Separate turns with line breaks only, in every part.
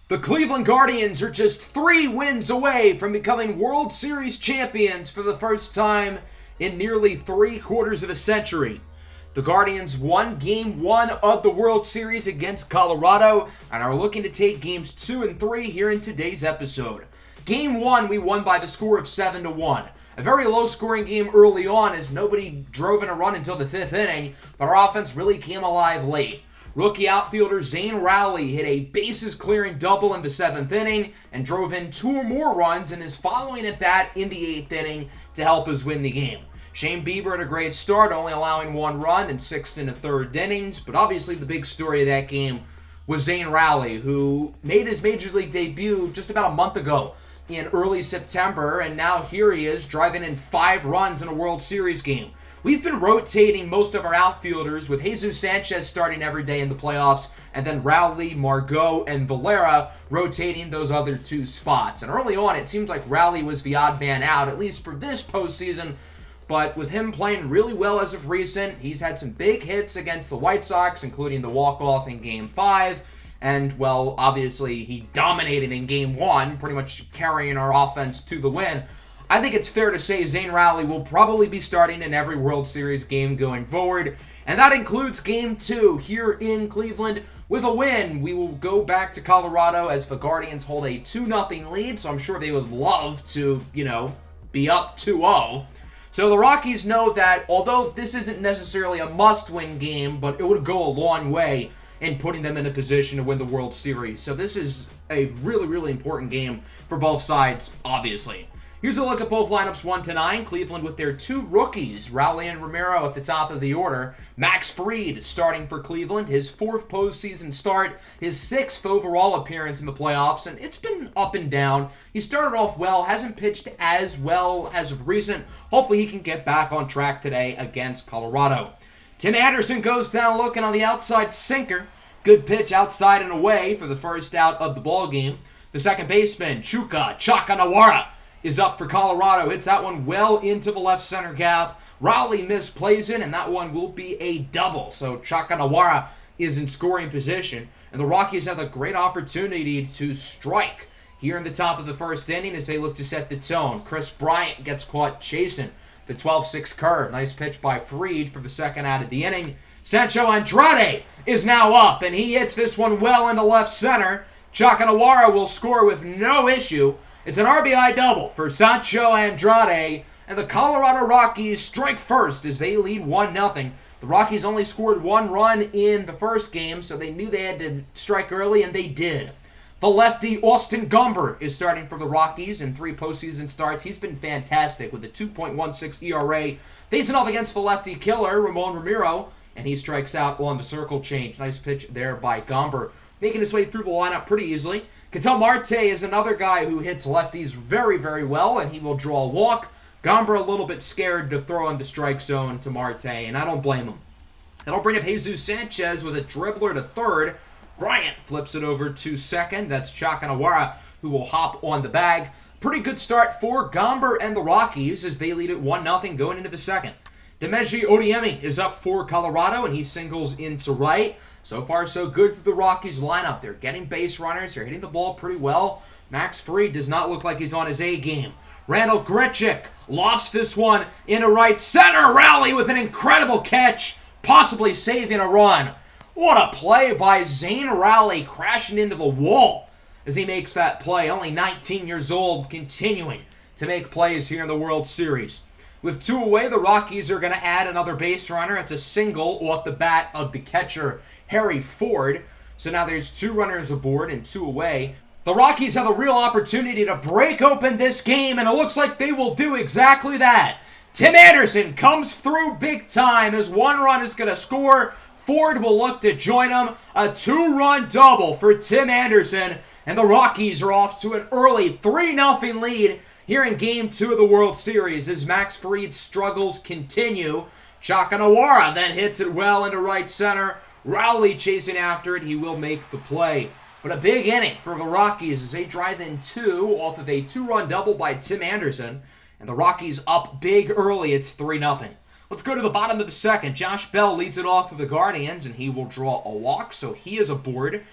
The Cleveland Guardians are just 3 wins away from becoming World Series champions for the first time in nearly 3/4 of a century. The Guardians won Game 1 of the World Series against Colorado and are looking to take Games 2 and 3 here in today's episode. Game 1 we won by the score of 7-1. A very low-scoring game early on as nobody drove in a run until the 5th inning, but our offense really came alive late. Rookie outfielder Zane Rowley hit a bases-clearing double in the 7th inning and drove in 2 more runs in his following at-bat in the 8th inning to help us win the game. Shane Bieber had a great start, only allowing 1 run in 6th and 1/3 innings, but obviously the big story of that game was Zane Rowley, who made his Major League debut just about a month ago in early September, and now here he is driving in 5 runs in a World Series game. We've been rotating most of our outfielders with Jesus Sanchez starting every day in the playoffs, and then Rowley, Margot, and Valera rotating those other 2 spots. And early on, it seems like Rowley was the odd man out, at least for this postseason, but with him playing really well as of recent, he's had some big hits against the White Sox, including the walk-off in Game 5, and, well, obviously he dominated in Game 1, pretty much carrying our offense to the win. I think it's fair to say Zane Rowley will probably be starting in every World Series game going forward, and that includes Game 2 here in Cleveland. With a win, we will go back to Colorado as the Guardians hold a 2-0 lead, so I'm sure they would love to, be up 2-0. So the Rockies know that although this isn't necessarily a must-win game, but it would go a long way in putting them in a position to win the World Series. So this is a really, really important game for both sides, obviously. Here's a look at both lineups 1-9. Cleveland with their 2 rookies, Rowley and Romero at the top of the order. Max Fried starting for Cleveland, his 4th postseason start, his 6th overall appearance in the playoffs, and it's been up and down. He started off well, hasn't pitched as well as of recent. Hopefully he can get back on track today against Colorado. Tim Anderson goes down looking on the outside sinker. Good pitch outside and away for the first out of the ball game. The second baseman, Chaka Nawara, is up for Colorado. Hits that one well into the left center gap. Rowley misplays it, and that one will be a double. So Chaka Nawara is in scoring position, and the Rockies have a great opportunity to strike here in the top of the first inning as they look to set the tone. Chris Bryant gets caught chasing the 12-6 curve. Nice pitch by Fried for the second out of the inning. Sancho Andrade is now up, and he hits this one well into left center. Chaka Nawara will score with no issue. It's an RBI double for Sancho Andrade, and the Colorado Rockies strike first as they lead 1-0. The Rockies only scored 1 run in the first game, so they knew they had to strike early, and they did. The lefty Austin Gomber is starting for the Rockies in 3 postseason starts. He's been fantastic with a 2.16 ERA. Facing off against the lefty killer, Ramon Romero, and he strikes out on the circle change. Nice pitch there by Gomber, making his way through the lineup pretty easily. Ketel Marte is another guy who hits lefties very, very well, and he will draw a walk. Gomber a little bit scared to throw in the strike zone to Marte, and I don't blame him. That'll bring up Jesus Sanchez with a dribbler to third. Bryant flips it over to second. That's Chaka Nawara, who will hop on the bag. Pretty good start for Gomber and the Rockies as they lead it 1-0 going into the second. Demeji Odiemi is up for Colorado, and he singles into right. So far, so good for the Rockies lineup. They're getting base runners. They're hitting the ball pretty well. Max Fried does not look like he's on his A game. Randall Grichuk lofts this one into right center. Rowley with an incredible catch, possibly saving a run. What a play by Zane Rowley, crashing into the wall as he makes that play. Only 19 years old, continuing to make plays here in the World Series. With 2 away, the Rockies are going to add another base runner. It's a single off the bat of the catcher, Harry Ford. So now there's 2 runners aboard and 2 away. The Rockies have a real opportunity to break open this game, and it looks like they will do exactly that. Tim Anderson comes through big time as 1 run is going to score. Ford will look to join him. A 2-run double for Tim Anderson, and the Rockies are off to an early 3-0 lead here in Game 2 of the World Series as Max Fried's struggles continue. Chaka Nawara then hits it well into right center. Rowley chasing after it. He will make the play. But a big inning for the Rockies as they drive in 2 off of a 2-run double by Tim Anderson. And the Rockies up big early. It's 3-0. Let's go to the bottom of the second. Josh Bell leads it off for the Guardians, and he will draw a walk, so he is aboard.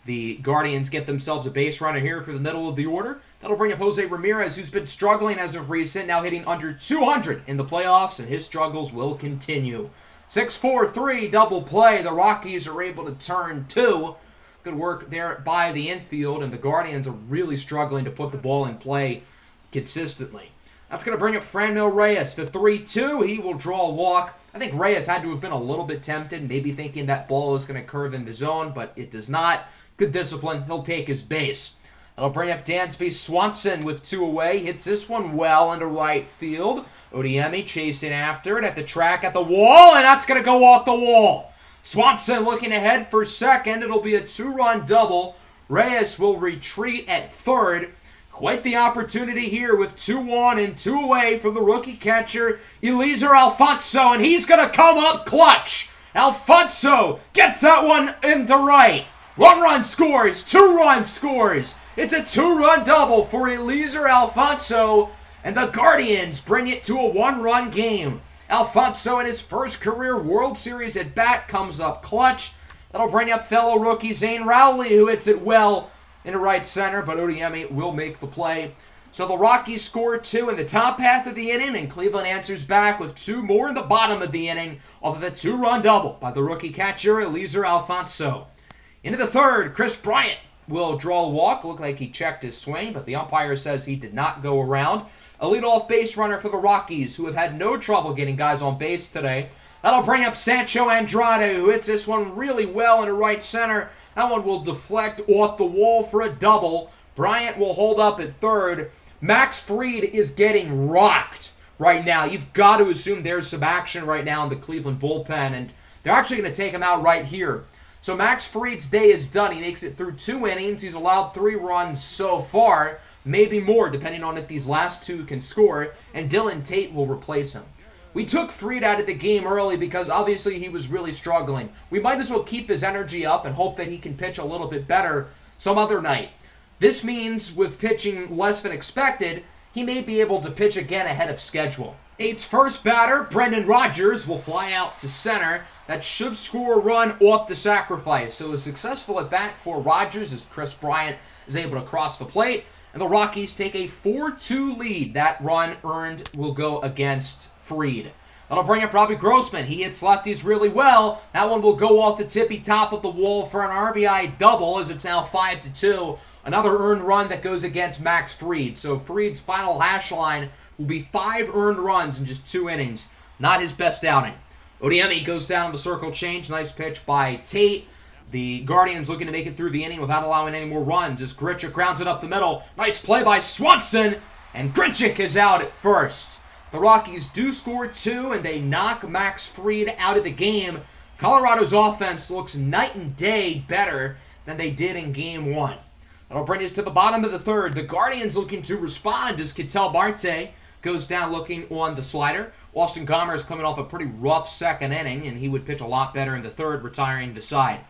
The Guardians get themselves a base runner here for the middle of the order. That'll bring up Jose Ramirez, who's been struggling as of recent, now hitting under 200 in the playoffs, and his struggles will continue. 6-4-3 double play. The Rockies are able to turn 2. Good work there by the infield, and the Guardians are really struggling to put the ball in play consistently. That's going to bring up Franmil Reyes to 3-2. He will draw a walk. I think Reyes had to have been a little bit tempted, maybe thinking that ball is going to curve in the zone, but it does not. Good discipline. He'll take his base. That'll bring up Dansby Swanson with 2 away. Hits this one well into right field. Odiemi chasing after it at the track at the wall, and that's going to go off the wall. Swanson looking ahead for second. It'll be a 2-run double. Reyes will retreat at third. Quite the opportunity here with 2 on and 2 away for the rookie catcher, Eliezer Alfonso, and he's going to come up clutch. Alfonso gets that one into right. 1-run scores, 2-run scores. It's a 2-run double for Eliezer Alfonso, and the Guardians bring it to a 1-run game. Alfonso in his first career World Series at bat comes up clutch. That'll bring up fellow rookie Zane Rowley, who hits it well into right center, but Odiemi will make the play. So the Rockies score 2 in the top half of the inning, and Cleveland answers back with 2 more in the bottom of the inning off of the 2-run double by the rookie catcher Eliezer Alfonso. Into the third, Chris Bryant will draw a walk. Looked like he checked his swing, but the umpire says he did not go around. A leadoff base runner for the Rockies, who have had no trouble getting guys on base today. That'll bring up Sancho Andrade, who hits this one really well into right center. That one will deflect off the wall for a double. Bryant will hold up at third. Max Fried is getting rocked right now. You've got to assume there's some action right now in the Cleveland bullpen, and they're actually going to take him out right here. So Max Fried's day is done. He makes it through 2 innings. He's allowed 3 runs so far, maybe more, depending on if these last 2 can score, and Dylan Tate will replace him. We took Fried out of the game early because obviously he was really struggling. We might as well keep his energy up and hope that he can pitch a little bit better some other night. This means with pitching less than expected, he may be able to pitch again ahead of schedule. Tate's first batter, Brendan Rodgers, will fly out to center. That should score a run off the sacrifice. So a successful at bat for Rodgers as Chris Bryant is able to cross the plate. And the Rockies take a 4-2 lead. That run earned will go against Fried. That'll bring up Robbie Grossman. He hits lefties really well. That one will go off the tippy top of the wall for an RBI double as it's now 5-2. Another earned run that goes against Max Fried. So Fried's final hash line will be 5 earned runs in just 2 innings. Not his best outing. Odiemi goes down on the circle change. Nice pitch by Tate. The Guardians looking to make it through the inning without allowing any more runs as Grichuk grounds it up the middle. Nice play by Swanson, and Grichuk is out at first. The Rockies do score 2, and they knock Max Fried out of the game. Colorado's offense looks night and day better than they did in Game 1. That'll bring us to the bottom of the third. The Guardians looking to respond as Ketel Marte goes down looking on the slider. Austin Gomber is coming off a pretty rough second inning, and he would pitch a lot better in the third, retiring the side.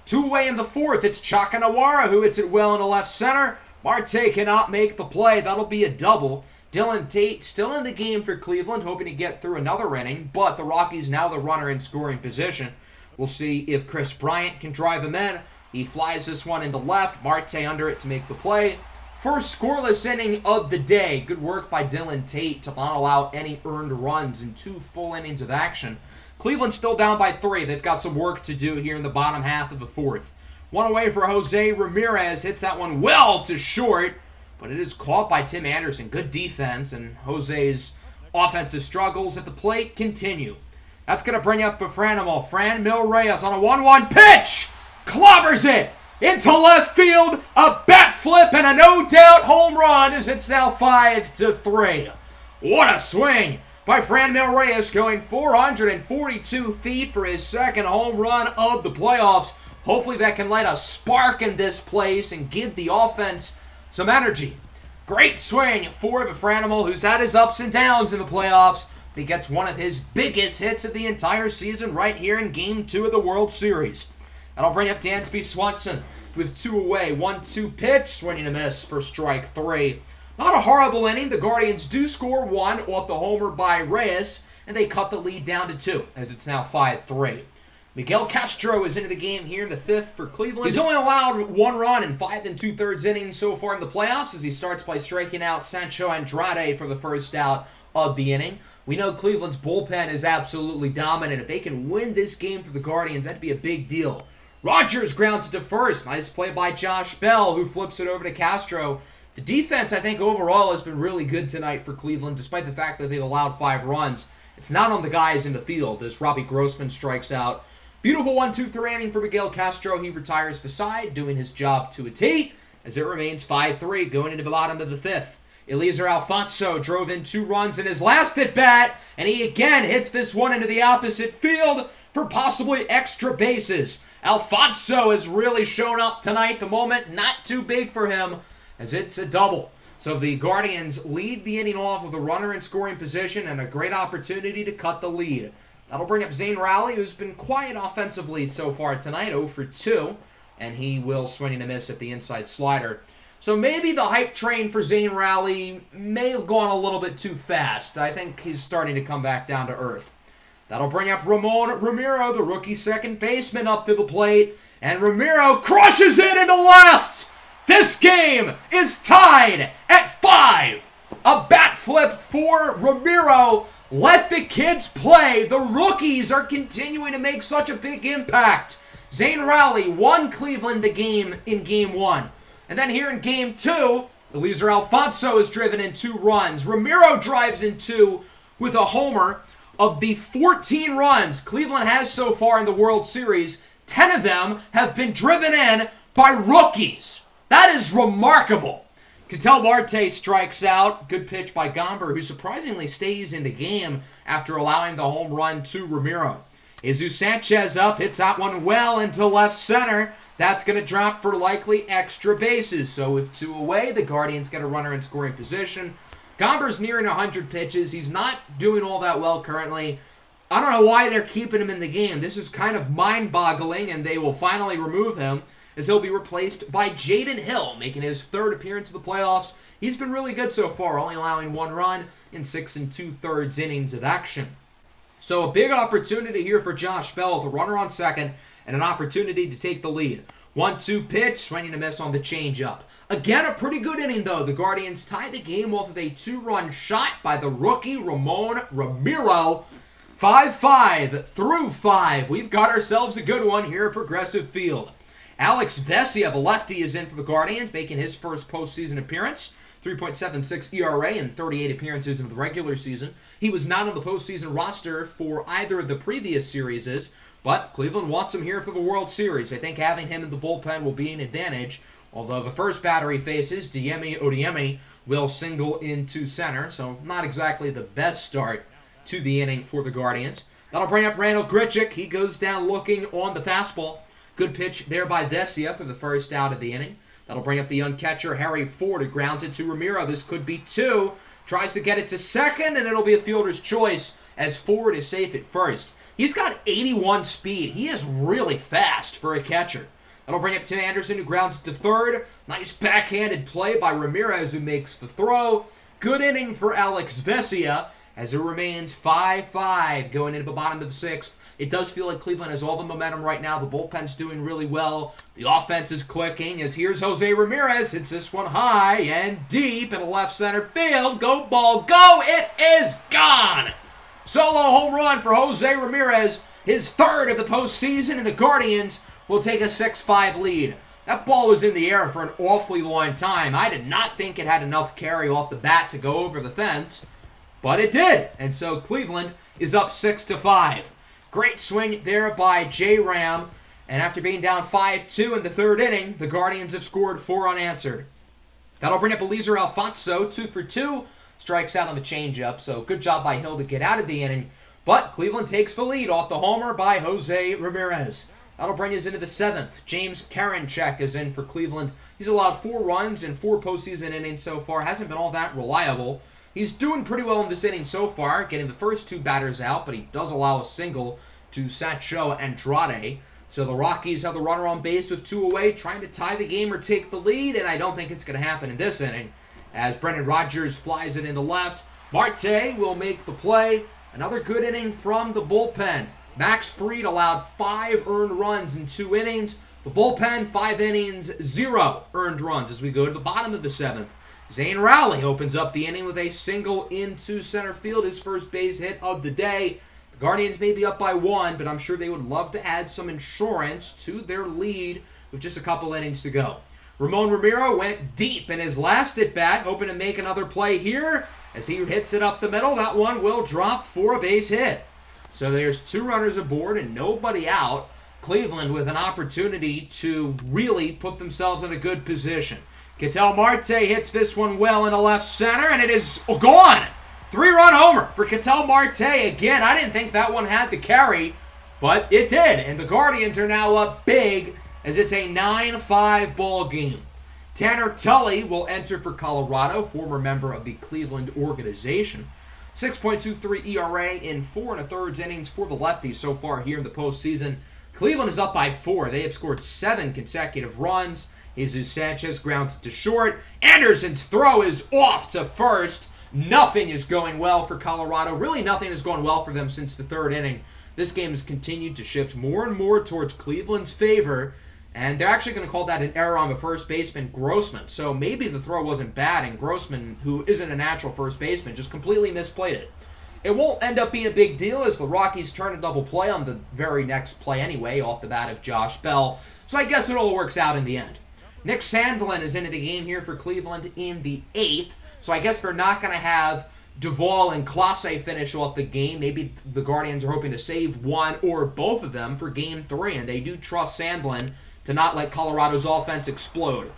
2 away in the fourth. It's Chaka Nawara who hits it well into left center. Marte cannot make the play. That'll be a double. Dylan Tate still in the game for Cleveland, hoping to get through another inning, but the Rockies now the runner in scoring position. We'll see if Chris Bryant can drive him in. He flies this one into left. Marte under it to make the play. First scoreless inning of the day. Good work by Dylan Tate to not allow any earned runs in 2 full innings of action. Cleveland's still down by 3. They've got some work to do here in the bottom half of the fourth. 1 away for Jose Ramirez. Hits that one well to short, but it is caught by Tim Anderson. Good defense, and Jose's offensive struggles at the plate continue. That's going to bring up for Franmil Reyes on a 1-1 pitch. Clobbers it into left field. A bat flip and a no-doubt home run as it's now 5-3. What a swing by Franmil Reyes, going 442 feet for his second home run of the playoffs. Hopefully that can light a spark in this place and give the offense some energy. Great swing for Franmil, who's had his ups and downs in the playoffs. He gets one of his biggest hits of the entire season right here in Game 2 of the World Series. That'll bring up Dansby Swanson with 2 away. 1-2 pitch, swinging a miss for strike 3. Not a horrible inning. The Guardians do score 1 off the homer by Reyes, and they cut the lead down to 2 as it's now 5-3. Miguel Castro is into the game here in the 5th for Cleveland. He's only allowed 1 run in 5 2/3 innings so far in the playoffs as he starts by striking out Sancho Andrade for the first out of the inning. We know Cleveland's bullpen is absolutely dominant. If they can win this game for the Guardians, that'd be a big deal. Rogers grounds it to first. Nice play by Josh Bell, who flips it over to Castro. The defense, I think, overall has been really good tonight for Cleveland, despite the fact that they've allowed 5 runs. It's not on the guys in the field as Robbie Grossman strikes out. Beautiful 1-2-3 inning for Miguel Castro. He retires the side, doing his job to a T, as it remains 5-3 going into the bottom of the 5th. Eliezer Alfonso drove in 2 runs in his last at-bat, and he again hits this one into the opposite field for possibly extra bases. Alfonso has really shown up tonight. The moment not too big for him, as it's a double. So the Guardians lead the inning off with a runner in scoring position and a great opportunity to cut the lead. That'll bring up Zane Rowley, who's been quiet offensively so far tonight, 0 for 2, and he will swing and a miss at the inside slider. So maybe the hype train for Zane Rowley may have gone a little bit too fast. I think he's starting to come back down to earth. That'll bring up Ramon Ramiro, the rookie second baseman, up to the plate, and Ramiro crushes it into left! This game is tied at 5! A bat flip for Ramiro. Let the kids play. The rookies are continuing to make such a big impact. Zane Rowley won Cleveland the game in Game 1. And then here in Game 2, Eliezer Alfonso is driven in 2 runs. Ramiro drives in 2 with a homer. Of the 14 runs Cleveland has so far in the World Series, 10 of them have been driven in by rookies. That is remarkable. Ketel Marte strikes out. Good pitch by Gomber, who surprisingly stays in the game after allowing the home run to Ramiro. Jesus Sanchez up, hits that one well into left center. That's going to drop for likely extra bases. So with 2 away, the Guardians get a runner in scoring position. Gomber's nearing 100 pitches. He's not doing all that well currently. I don't know why they're keeping him in the game. This is kind of mind-boggling, and they will finally remove him as he'll be replaced by Jaden Hill, making his 3rd appearance of the playoffs. He's been really good so far, only allowing 1 run in 6 2/3 innings of action. So a big opportunity here for Josh Bell with a runner on second and an opportunity to take the lead. 1-2 pitch, swinging a miss on the changeup. Again, a pretty good inning, though. The Guardians tie the game off with a 2-run shot by the rookie Ramon Ramiro. 5-5 through 5. We've got ourselves a good one here at Progressive Field. Alex Vesia, the lefty, is in for the Guardians, making his first postseason appearance. 3.76 ERA in 38 appearances in the regular season. He was not on the postseason roster for either of the previous series, but Cleveland wants him here for the World Series. I think having him in the bullpen will be an advantage, although the first batter he faces, Diemi Odiemi, will single into center, so not exactly the best start to the inning for the Guardians. That'll bring up Randall Grichuk. He goes down looking on the fastball. Good pitch there by Vesia for the first out of the inning. That'll bring up the young catcher, Harry Ford, who grounds it to Ramiro. This could be 2. Tries to get it to second, and it'll be a fielder's choice as Ford is safe at first. He's got 81 speed. He is really fast for a catcher. That'll bring up Tim Anderson, who grounds it to third. Nice backhanded play by Ramirez, who makes the throw. Good inning for Alex Vesia as it remains 5-5 going into the bottom of the 6th. It does feel like Cleveland has all the momentum right now. The bullpen's doing really well. The offense is clicking as here's Jose Ramirez. Hits this one high and deep in the left center field. Go ball, go! It is gone! Solo home run for Jose Ramirez. His 3rd of the postseason, and the Guardians will take a 6-5 lead. That ball was in the air for an awfully long time. I did not think it had enough carry off the bat to go over the fence, but it did. And so Cleveland is up 6-5. Great swing there by J. Ram. And after being down 5-2 in the 3rd inning, the Guardians have scored 4 unanswered. That'll bring up Eliezer Alfonso, 2 for 2. Strikes out on the changeup, so good job by Hill to get out of the inning. But Cleveland takes the lead off the homer by Jose Ramirez. That'll bring us into the 7th. James Karinchak is in for Cleveland. He's allowed 4 runs in 4 postseason innings so far. Hasn't been all that reliable. He's doing pretty well in this inning so far, getting the first 2 batters out, but he does allow a single to Sancho Andrade. So the Rockies have the runner on base with 2 away, trying to tie the game or take the lead, and I don't think it's going to happen in this inning, as Brendan Rodgers flies it into left. Marte will make the play. Another good inning from the bullpen. Max Fried allowed 5 earned runs in 2 innings. The bullpen, 5 innings, 0 earned runs as we go to the bottom of the 7th. Zane Rowley opens up the inning with a single into center field, his first base hit of the day. The Guardians may be up by 1, but I'm sure they would love to add some insurance to their lead with just a couple innings to go. Ramon Ramiro went deep in his last at-bat, hoping to make another play here. As he hits it up the middle, that one will drop for a base hit. So there's 2 runners aboard and nobody out. Cleveland with an opportunity to really put themselves in a good position. Ketel Marte hits this one well into left center, and it is gone. 3-run homer for Ketel Marte. Again, I didn't think that one had the carry, but it did. And the Guardians are now up big as it's a 9-5 ball game. Tanner Tully will enter for Colorado, former member of the Cleveland organization. 6.23 ERA in 4 1/3 innings for the lefties so far here in the postseason. Cleveland is up by 4. They have scored 7 consecutive runs. Jesus Sanchez grounds to short. Anderson's throw is off to first. Nothing is going well for Colorado. Really nothing has gone well for them since the 3rd inning. This game has continued to shift more and more towards Cleveland's favor. And they're actually going to call that an error on the first baseman, Grossman. So maybe the throw wasn't bad, and Grossman, who isn't a natural first baseman, just completely misplayed it. It won't end up being a big deal as the Rockies turn a double play on the very next play anyway, off the bat of Josh Bell. So I guess it all works out in the end. Nick Sandlin is into the game here for Cleveland in the 8th. So I guess they're not going to have Duel and Clase finish off the game. Maybe the Guardians are hoping to save one or both of them for Game 3, and they do trust Sandlin to not let Colorado's offense explode.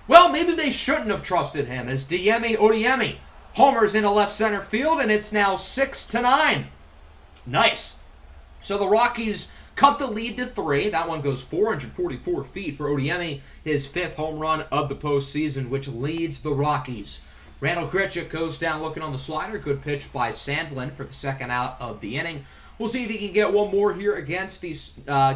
Well, maybe they shouldn't have trusted him, as Diemi Odiemi homers into left center field, and it's now 6-9. Nice. So the Rockies cut the lead to 3. That one goes 444 feet for Odiemi, his 5th home run of the postseason, which leads the Rockies. Randall Grichuk goes down looking on the slider. Good pitch by Sandlin for the 2nd out of the inning. We'll see if he can get one more here against the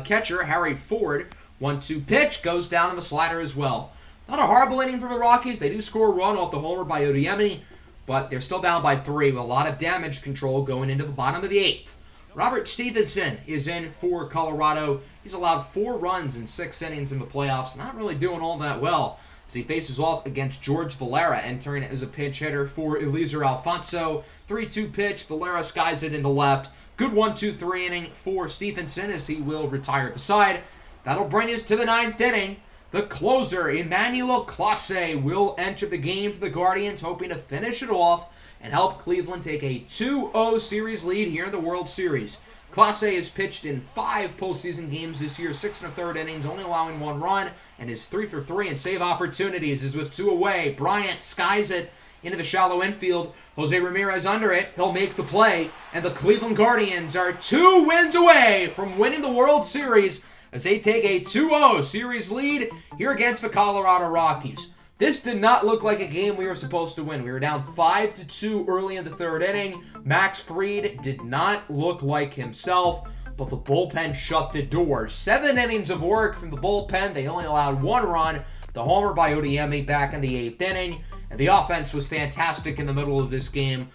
catcher, Harry Ford. 1-2 pitch goes down on the slider as well. Not a horrible inning for the Rockies. They do score a run off the homer by Odiemi, but they're still down by 3 with a lot of damage control going into the bottom of the 8th. Robert Stephenson is in for Colorado. He's allowed 4 runs in 6 innings in the playoffs. Not really doing all that well as he faces off against George Valera, entering as a pinch hitter for Eliezer Alfonso. 3-2 pitch. Valera skies it into left. Good 1-2-3 inning for Stephenson as he will retire at the side. That'll bring us to the 9th inning. The closer, Emmanuel Clase, will enter the game for the Guardians, hoping to finish it off and help Cleveland take a 2-0 series lead here in the World Series. Clase has pitched in 5 postseason games this year, 6 1/3 innings, only allowing 1 run, and is 3 for 3 in save opportunities. Is with 2 away. Bryant skies it into the shallow infield. Jose Ramirez under it. He'll make the play, and the Cleveland Guardians are 2 wins away from winning the World Series as they take a 2-0 series lead here against the Colorado Rockies. This did not look like a game we were supposed to win. We were down 5-2 early in the 3rd inning. Max Fried did not look like himself, but the bullpen shut the door. 7 innings of work from the bullpen. They only allowed 1 run. The homer by Odiemi back in the 8th inning. And the offense was fantastic in the middle of this game.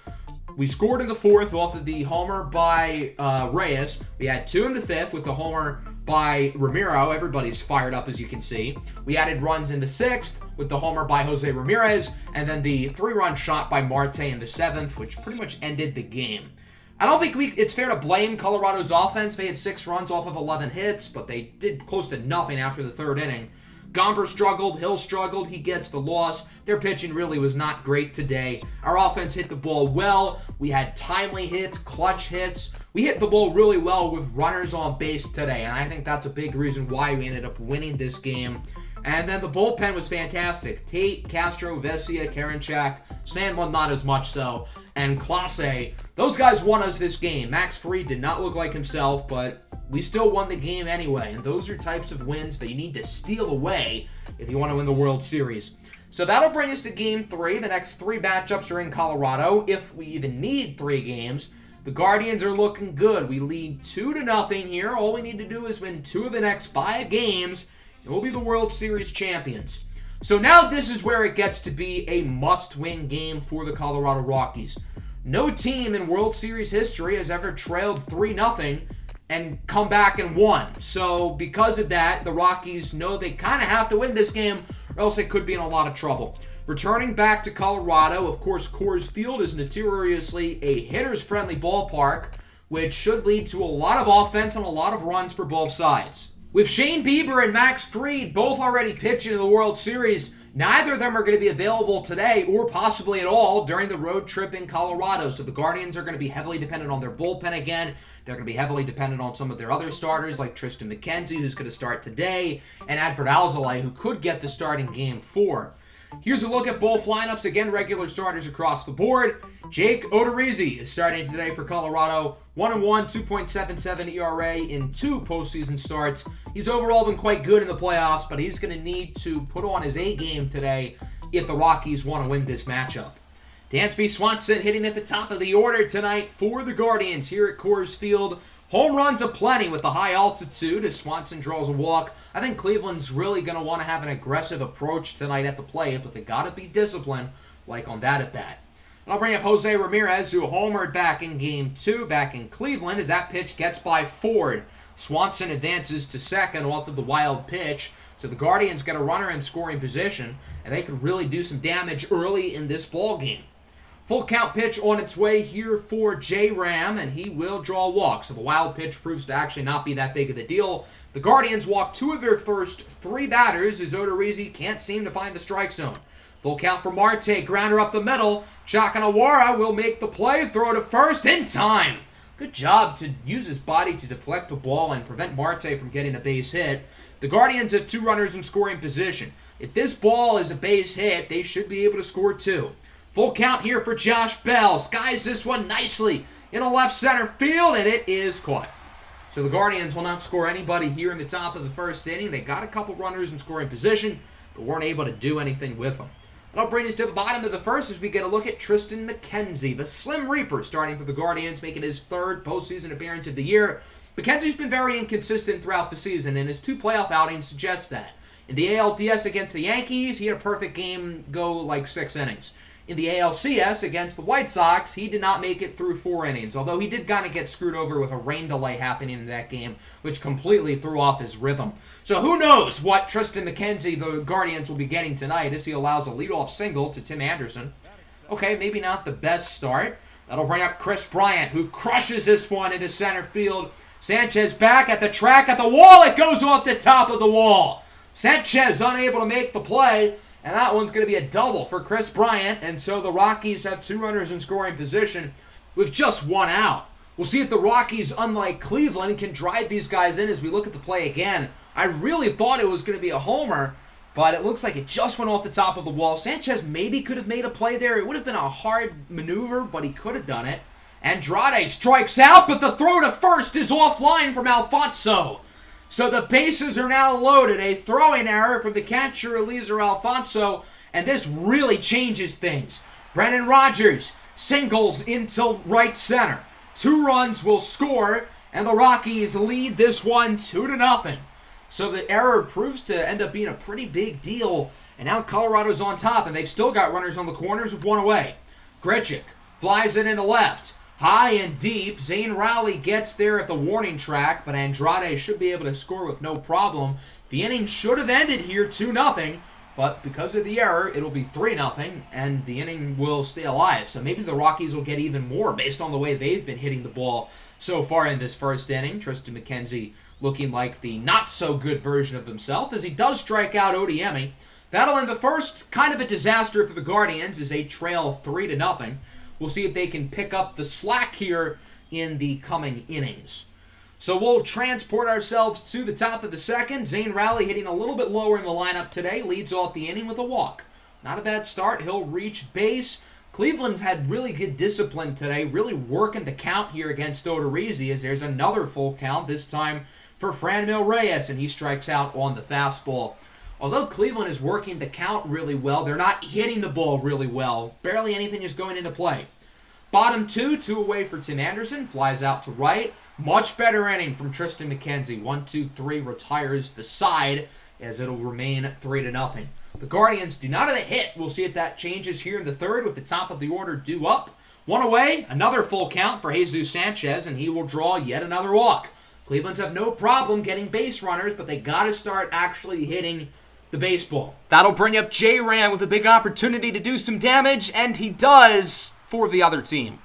We scored in the 4th off of the homer by Reyes. We had 2 in the 5th with the homer by Ramiro. Everybody's fired up, as you can see. We added runs in the 6th with the homer by Jose Ramirez, and then the 3-run shot by Marte in the 7th, which pretty much ended the game. I don't think it's fair to blame Colorado's offense. They had 6 runs off of 11 hits, but they did close to nothing after the 3rd inning. Gomber struggled, Hill struggled, he gets the loss. Their pitching really was not great today. Our offense hit the ball well. We had timely hits, clutch hits. We hit the ball really well with runners on base today, and I think that's a big reason why we ended up winning this game. And then the bullpen was fantastic. Tate, Castro, Vesia, Karinchak, Sandlin not as much so, and Clase. Those guys won us this game. Max Fried did not look like himself, but we still won the game anyway. And those are types of wins that you need to steal away if you want to win the World Series. So that'll bring us to Game 3. The next 3 matchups are in Colorado, if we even need 3 games. The Guardians are looking good. We lead 2-0 here. All we need to do is win 2 of the next 5 games, and we'll be the World Series champions. So now this is where it gets to be a must-win game for the Colorado Rockies. No team in World Series history has ever trailed 3-0 and come back and won. So because of that, the Rockies know they kind of have to win this game or else they could be in a lot of trouble. Returning back to Colorado, of course, Coors Field is notoriously a hitters-friendly ballpark, which should lead to a lot of offense and a lot of runs for both sides. With Shane Bieber and Max Fried both already pitching in the World Series, neither of them are going to be available today or possibly at all during the road trip in Colorado. So the Guardians are going to be heavily dependent on their bullpen again. They're going to be heavily dependent on some of their other starters like Tristan McKenzie, who's going to start today, and Adbert Alzolay, who could get the start in Game 4. Here's a look at both lineups. Again, regular starters across the board. Jake Odorizzi is starting today for Colorado. 1-1, 2.77 ERA in 2 postseason starts. He's overall been quite good in the playoffs, but he's going to need to put on his A game today if the Rockies want to win this matchup. Dansby Swanson hitting at the top of the order tonight for the Guardians here at Coors Field. Home runs aplenty with the high altitude as Swanson draws a walk. I think Cleveland's really going to want to have an aggressive approach tonight at the plate, but they got to be disciplined like on that at bat. And I'll bring up Jose Ramirez, who homered back in Game 2 back in Cleveland as that pitch gets by Ford. Swanson advances to second off of the wild pitch, so the Guardians get a runner in scoring position, and they could really do some damage early in this ball game. Full count pitch on its way here for J-Ram, and he will draw a walk. So the wild pitch proves to actually not be that big of a deal. The Guardians walk 2 of their first 3 batters as Odorizzi can't seem to find the strike zone. Full count for Marte, grounder up the middle. Chakanawara will make the play, throw to first in time. Good job to use his body to deflect the ball and prevent Marte from getting a base hit. The Guardians have 2 runners in scoring position. If this ball is a base hit, they should be able to score 2. Full count here for Josh Bell. Skies this one nicely in a left center field, and it is caught. So the Guardians will not score anybody here in the top of the first inning. They got a couple runners in scoring position, but weren't able to do anything with them. And I'll bring us to the bottom of the first as we get a look at Tristan McKenzie, the Slim Reaper, starting for the Guardians, making his 3rd postseason appearance of the year. McKenzie's been very inconsistent throughout the season, and his 2 playoff outings suggest that. In the ALDS against the Yankees, he had a perfect game go like 6 innings. In the ALCS against the White Sox, he did not make it through 4 innings, although he did kind of get screwed over with a rain delay happening in that game, which completely threw off his rhythm. So who knows what Tristan McKenzie, the Guardians, will be getting tonight as he allows a leadoff single to Tim Anderson. Okay, maybe not the best start. That'll bring up Chris Bryant, who crushes this one into center field. Sanchez back at the track, at the wall. It goes off the top of the wall. Sanchez unable to make the play. And that one's going to be a double for Chris Bryant. And so the Rockies have 2 runners in scoring position with just 1 out. We'll see if the Rockies, unlike Cleveland, can drive these guys in as we look at the play again. I really thought it was going to be a homer, but it looks like it just went off the top of the wall. Sanchez maybe could have made a play there. It would have been a hard maneuver, but he could have done it. Andrade strikes out, but the throw to first is offline from Alfonso. So the bases are now loaded. A throwing error from the catcher, Eliezer Alfonso, and this really changes things. Brennan Rodgers singles into right center. 2 runs will score, and the Rockies lead this one 2-0. So the error proves to end up being a pretty big deal, and now Colorado's on top, and they've still got runners on the corners with 1 away. Grichuk flies it into left. High and deep, Zane Rowley gets there at the warning track, but Andrade should be able to score with no problem. The inning should have ended here 2-0, but because of the error, it'll be 3-0, and the inning will stay alive. So maybe the Rockies will get even more based on the way they've been hitting the ball so far in this first inning. Tristan McKenzie looking like the not-so-good version of himself as he does strike out Odiemi. That'll end the first. Kind of a disaster for the Guardians as they trail 3-0. We'll see if they can pick up the slack here in the coming innings. So we'll transport ourselves to the top of the second. Zane Rowley hitting a little bit lower in the lineup today. Leads off the inning with a walk. Not a bad start. He'll reach base. Cleveland's had really good discipline today. Really working the count here against Odorizzi as there's another full count. This time for Franmil Reyes, and he strikes out on the fastball. Although Cleveland is working the count really well, they're not hitting the ball really well. Barely anything is going into play. Bottom 2 away for Tim Anderson. Flies out to right. Much better inning from Tristan McKenzie. 1-2-3 retires the side as it'll remain 3-0. The Guardians do not have a hit. We'll see if that changes here in the third with the top of the order due up. 1 away. Another full count for Jesus Sanchez, and he will draw yet another walk. Cleveland's have no problem getting base runners, but they got to start actually hitting the baseball. That'll bring up J-Ram with a big opportunity to do some damage, and he does for the other team.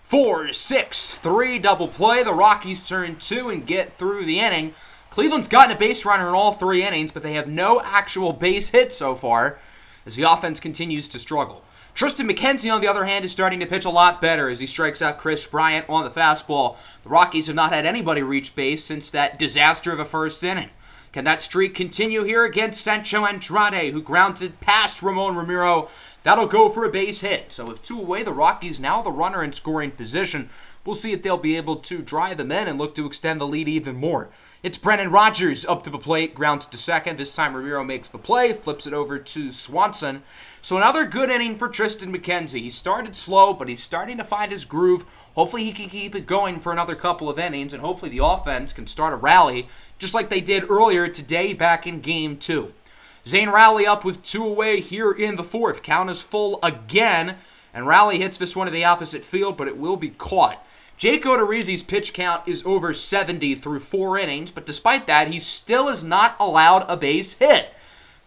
4-6-3 double play. The Rockies turn 2 and get through the inning. Cleveland's gotten a base runner in all 3 innings, but they have no actual base hit so far as the offense continues to struggle. Tristan McKenzie, on the other hand, is starting to pitch a lot better as he strikes out Chris Bryant on the fastball. The Rockies have not had anybody reach base since that disaster of a first inning. Can that streak continue here against Sancho Andrade, who grounds it past Ramon Ramiro? That'll go for a base hit. So with 2 away, the Rockies now the runner in scoring position. We'll see if they'll be able to drive them in and look to extend the lead even more. It's Brennan Rodgers up to the plate, grounds to second. This time Ramiro makes the play, flips it over to Swanson. So another good inning for Tristan McKenzie. He started slow, but he's starting to find his groove. Hopefully he can keep it going for another couple of innings, and hopefully the offense can start a rally, just like they did earlier today back in Game 2. Zane Rowley up with 2 away here in the 4th. Count is full again, and Rowley hits this one to the opposite field, but it will be caught. Jake Odorizzi's pitch count is over 70 through 4 innings, but despite that, he still is not allowed a base hit.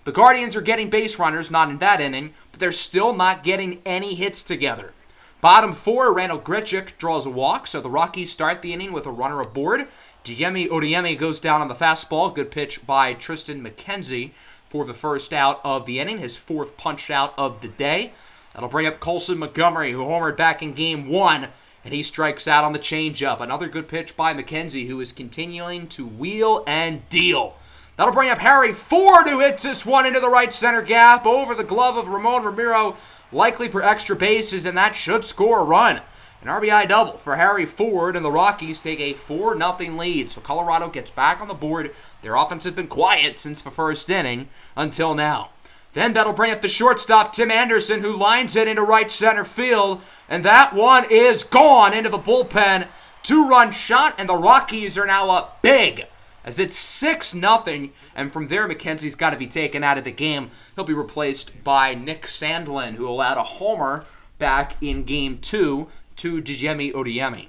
The Guardians are getting base runners, not in that inning, but they're still not getting any hits together. Bottom 4, Randall Grichuk draws a walk, so the Rockies start the inning with a runner aboard. Diemi Odiemi goes down on the fastball. Good pitch by Tristan McKenzie for the first out of the inning, his 4th punch out of the day. That'll bring up Colson Montgomery, who homered back in Game 1. And he strikes out on the changeup. Another good pitch by McKenzie, who is continuing to wheel and deal. That'll bring up Harry Ford, who hits this one into the right center gap over the glove of Ramon Ramiro, likely for extra bases, and that should score a run. An RBI double for Harry Ford, and the Rockies take a 4-0 lead. So Colorado gets back on the board. Their offense has been quiet since the first inning until now. Then that'll bring up the shortstop, Tim Anderson, who lines it into right center field. And that one is gone into the bullpen. 2-run shot, and the Rockies are now up big as it's 6-0. And from there, McKenzie's got to be taken out of the game. He'll be replaced by Nick Sandlin, who allowed a homer back in Game 2 to Diemi Odiemi.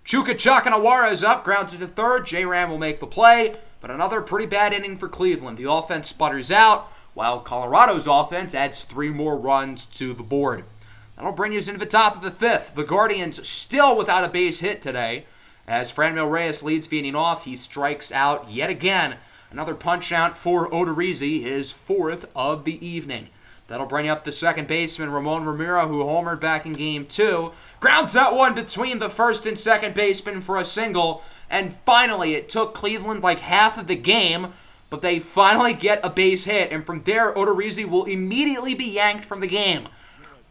Chuka Chakanawara is up, grounds to third. J-Ram will make the play, but another pretty bad inning for Cleveland. The offense sputters out, while Colorado's offense adds 3 more runs to the board. That'll bring us into the top of the 5th. The Guardians still without a base hit today. As Franmil Reyes leads the inning off, he strikes out yet again. Another punch out for Odorizzi, his 4th of the evening. That'll bring up the second baseman, Ramon Ramiro, who homered back in Game 2. Grounds that one between the first and second baseman for a single. And finally, it took Cleveland like half of the game, but they finally get a base hit. And from there, Odorizzi will immediately be yanked from the game.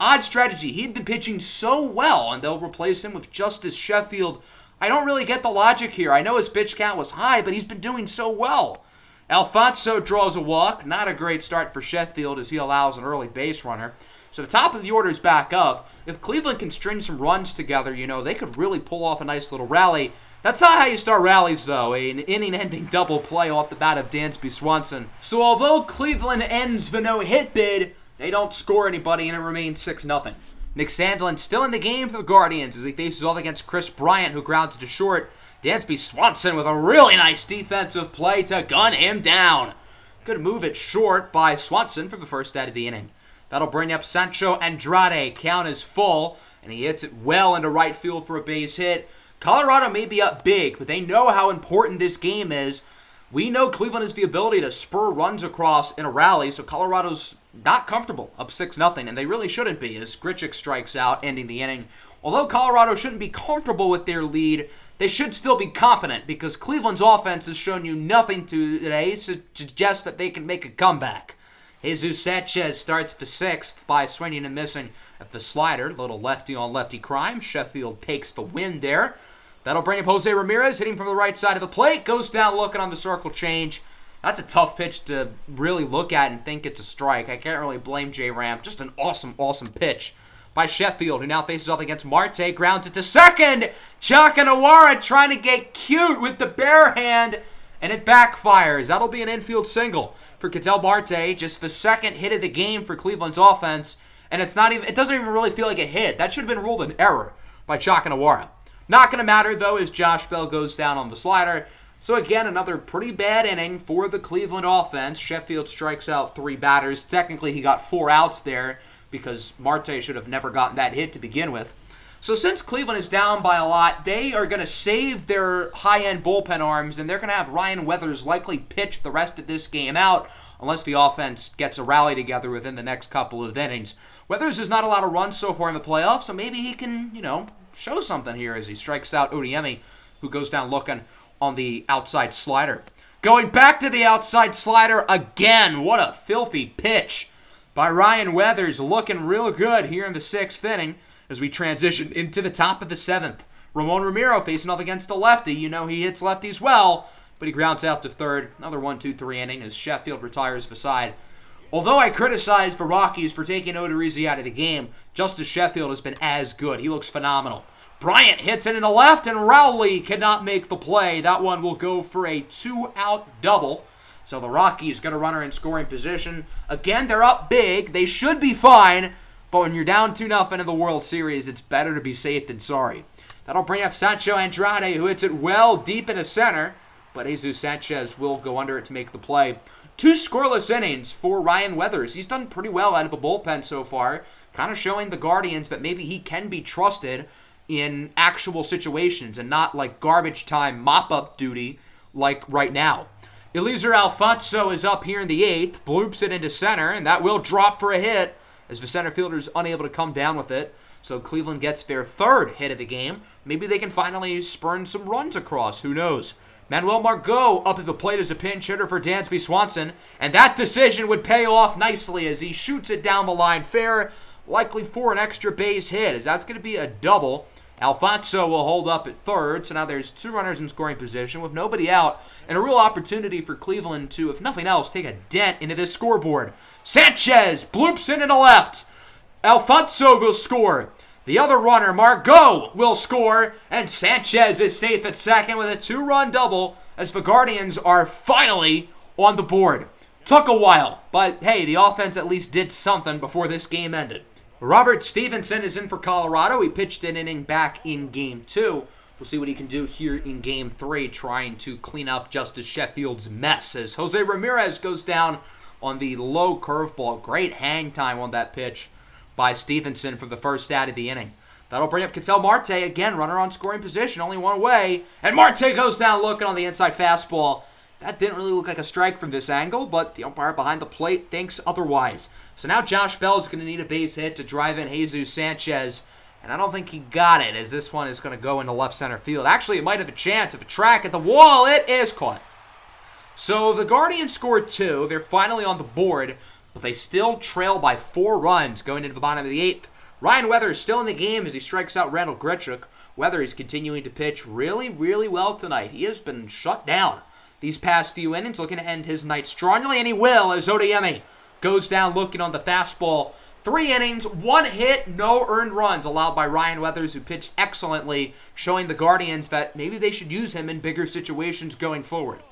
Odd strategy. He'd been pitching so well, and they'll replace him with Justice Sheffield. I don't really get the logic here. I know his pitch count was high, but he's been doing so well. Alfonso draws a walk. Not a great start for Sheffield as he allows an early base runner. So the top of the order is back up. If Cleveland can string some runs together, they could really pull off a nice little rally. That's not how you start rallies, though. An inning-ending double play off the bat of Dansby Swanson. So although Cleveland ends the no-hit bid, they don't score anybody, and it remains 6-0. Nick Sandlin still in the game for the Guardians as he faces off against Chris Bryant, who grounds to short. Dansby Swanson with a really nice defensive play to gun him down. Good move at short by Swanson for the first out of the inning. That'll bring up Sancho Andrade. Count is full, and he hits it well into right field for a base hit. Colorado may be up big, but they know how important this game is. We know Cleveland has the ability to spur runs across in a rally, so Colorado's not comfortable up 6-0, and they really shouldn't be as Grichuk strikes out, ending the inning. Although Colorado shouldn't be comfortable with their lead, they should still be confident because Cleveland's offense has shown you nothing today to suggest that they can make a comeback. Jesus Sanchez starts the 6th by swinging and missing at the slider. Little lefty-on-lefty crime. Sheffield takes the win there. That'll bring up Jose Ramirez, hitting from the right side of the plate. Goes down looking on the circle change. That's a tough pitch to really look at and think it's a strike. I can't really blame J-Ram. Just an awesome, awesome pitch by Sheffield, who now faces off against Marte. Grounds it to second. Chakanawara trying to get cute with the bare hand, and it backfires. That'll be an infield single for Ketel Marte. Just the second hit of the game for Cleveland's offense, and it doesn't even really feel like a hit. That should have been ruled an error by Chakanawara. Not going to matter, though, as Josh Bell goes down on the slider. So again, another pretty bad inning for the Cleveland offense. Sheffield strikes out 3 batters. Technically, he got 4 outs there because Marte should have never gotten that hit to begin with. So since Cleveland is down by a lot, they are going to save their high-end bullpen arms, and they're going to have Ryan Weathers likely pitch the rest of this game out unless the offense gets a rally together within the next couple of innings. Weathers has not allowed a run so far in the playoffs, so maybe he can, show something here as he strikes out Odiemi, who goes down looking on the outside slider. Going back to the outside slider again. What a filthy pitch by Ryan Weathers, looking real good here in the 6th inning as we transition into the top of the 7th. Ramon Romero facing off against the lefty. He hits lefties well, but he grounds out to third. Another 1-2-3 inning as Sheffield retires the side. Although I criticized the Rockies for taking Odorizzi out of the game, Justice Sheffield has been as good. He looks phenomenal. Bryant hits it in the left, and Rowley cannot make the play. That one will go for a 2-out double. So the Rockies got a runner in scoring position. Again, they're up big. They should be fine. But when you're down 2-0 in the World Series, it's better to be safe than sorry. That'll bring up Sancho Andrade, who hits it well deep into center. But Jesus Sanchez will go under it to make the play. 2 scoreless innings for Ryan Weathers. He's done pretty well out of the bullpen so far. Kind of showing the Guardians that maybe he can be trusted in actual situations and not like garbage time mop-up duty like right now. Eliezer Alfonso is up here in the 8th, bloops it into center, and that will drop for a hit as the center fielder is unable to come down with it. So Cleveland gets their 3rd hit of the game. Maybe they can finally spurn some runs across. Who knows? Manuel Margot up at the plate as a pinch hitter for Dansby Swanson, and that decision would pay off nicely as he shoots it down the line fair, likely for an extra base hit, as that's going to be a double. Alfonso will hold up at third, so now there's 2 runners in scoring position with nobody out, and a real opportunity for Cleveland to, if nothing else, take a dent into this scoreboard. Sanchez bloops into the left. Alfonso will score. The other runner, Margot, will score, and Sanchez is safe at second with a 2-run double as the Guardians are finally on the board. Took a while, but hey, the offense at least did something before this game ended. Robert Stevenson is in for Colorado. He pitched an inning back in Game 2. We'll see what he can do here in Game 3, trying to clean up Justice Sheffield's mess as Jose Ramirez goes down on the low curveball. Great hang time on that pitch by Stevenson for the first out of the inning. That'll bring up Ketel Marte, again, runner on scoring position, only one away. And Marte goes down looking on the inside fastball. That didn't really look like a strike from this angle, but the umpire behind the plate thinks otherwise. So now Josh Bell is going to need a base hit to drive in Jesus Sanchez, and I don't think he got it, as this one is going to go into left center field. Actually, it might have a chance of a track at the wall. It is caught. So the Guardians scored 2. They're finally on the board, but they still trail by 4 runs going into the bottom of the 8th. Ryan Weathers still in the game as he strikes out Randall Grichuk. Weathers continuing to pitch really, really well tonight. He has been shut down these past few innings, looking to end his night strongly, and he will as Odiemi goes down looking on the fastball. 3 innings, 1 hit, no earned runs allowed by Ryan Weathers, who pitched excellently, showing the Guardians that maybe they should use him in bigger situations going forward.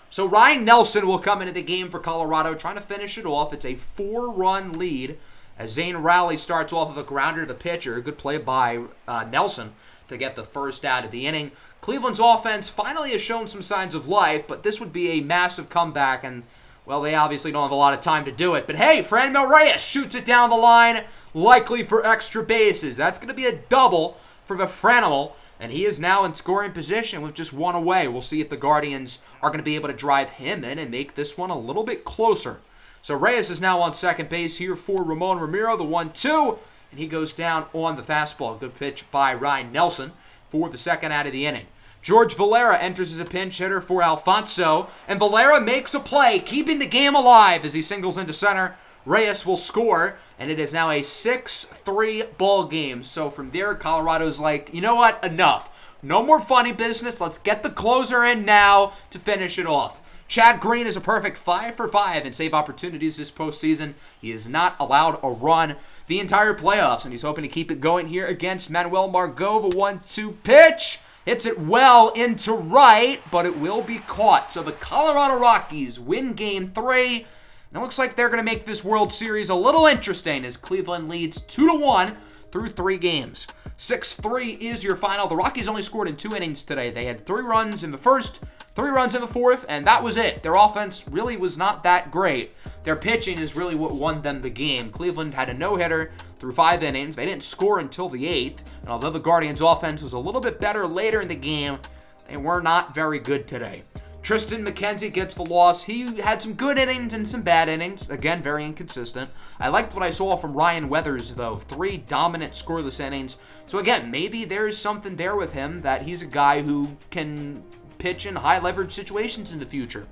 So Ryan Nelson will come into the game for Colorado, trying to finish it off. It's a 4-run lead as Zane Rowley starts off of a grounder to the pitcher. Good play by Nelson to get the first out of the inning. Cleveland's offense finally has shown some signs of life, but this would be a massive comeback, and, well, they obviously don't have a lot of time to do it. But hey, Franmil Reyes shoots it down the line, likely for extra bases. That's going to be a double for the Franimal, and he is now in scoring position with just 1 away. We'll see if the Guardians are going to be able to drive him in and make this one a little bit closer. So Reyes is now on second base here for Ramon Romero, the 1-2, and he goes down on the fastball. Good pitch by Ryan Nelson for the second out of the inning. George Valera enters as a pinch hitter for Alfonso, and Valera makes a play, keeping the game alive as he singles into center. Reyes will score, and it is now a 6-3 ball game. So from there, Colorado's like, you know what, enough. No more funny business. Let's get the closer in now to finish it off. Chad Green is a perfect 5 for 5 in save opportunities this postseason. He is not allowed a run the entire playoffs, and he's hoping to keep it going here against Manuel Margot. The 1-2 pitch hits it well into right, but it will be caught. So the Colorado Rockies win Game 3. And it looks like they're going to make this World Series a little interesting as Cleveland leads 2-1 through 3 games. 6-3 is your final. The Rockies only scored in 2 innings today. They had 3 runs in the first, 3 runs in the fourth, and that was it. Their offense really was not that great. Their pitching is really what won them the game. Cleveland had a no-hitter through 5 innings. They didn't score until the 8th, and although the Guardians' offense was a little bit better later in the game, they were not very good today. Tristan McKenzie gets the loss. He had some good innings and some bad innings. Again, very inconsistent. I liked what I saw from Ryan Weathers, though. 3 dominant scoreless innings. So again, maybe there's something there with him that he's a guy who can pitch in high-leverage situations in the future.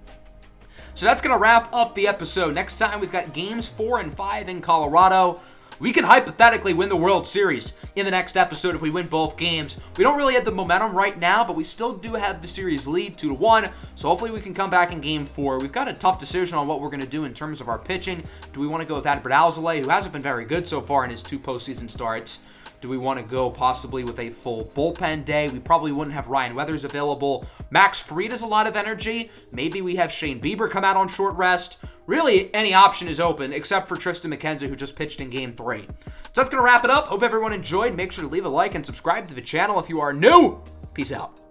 So that's going to wrap up the episode. Next time, we've got games 4 and 5 in Colorado. We can hypothetically win the World Series in the next episode if we win both games. We don't really have the momentum right now, but we still do have the series lead 2-1, so hopefully we can come back in Game 4. We've got a tough decision on what we're going to do in terms of our pitching. Do we want to go with Adbert Alzolay, who hasn't been very good so far in his 2 postseason starts? Do we want to go possibly with a full bullpen day? We probably wouldn't have Ryan Weathers available. Max Fried has a lot of energy. Maybe we have Shane Bieber come out on short rest. Really, any option is open, except for Tristan McKenzie, who just pitched in Game 3. So that's going to wrap it up. Hope everyone enjoyed. Make sure to leave a like and subscribe to the channel if you are new. Peace out.